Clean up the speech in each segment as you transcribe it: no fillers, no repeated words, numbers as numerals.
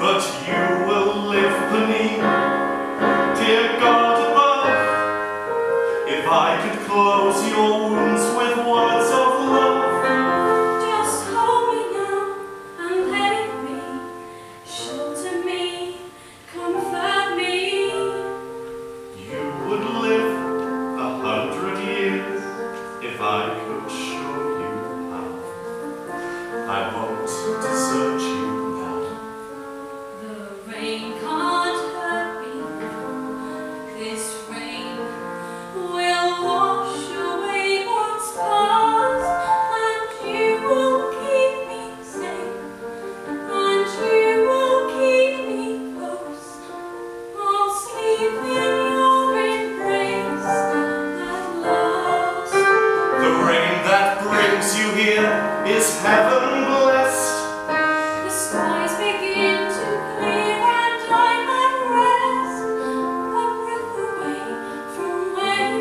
but you will live beneath. Dear God above, if I could close your wounds with words of love, just hold me now and let me, shelter me, comfort me. you would live 100 years if I could show you how. I won't desert you now. The rain can't hurt me. This rain will wash away what's past, and you will keep me safe, and you will keep me close. I'll sleep in your embrace at last. The rain that brings you here is heaven blessed. The skies begin to clear and I'm at rest, a breath away from where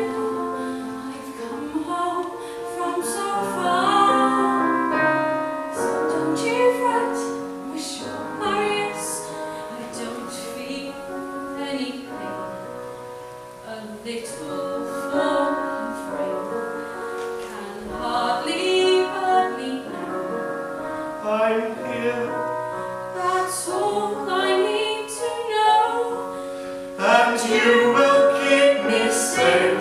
I've come home from so far. So don't you fret, wish your worries, I don't feel any pain. A little falling frame can hardly hurt me now. I'm here, That's all I need to know. and you will keep me safe,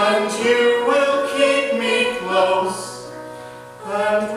and you will keep me close, and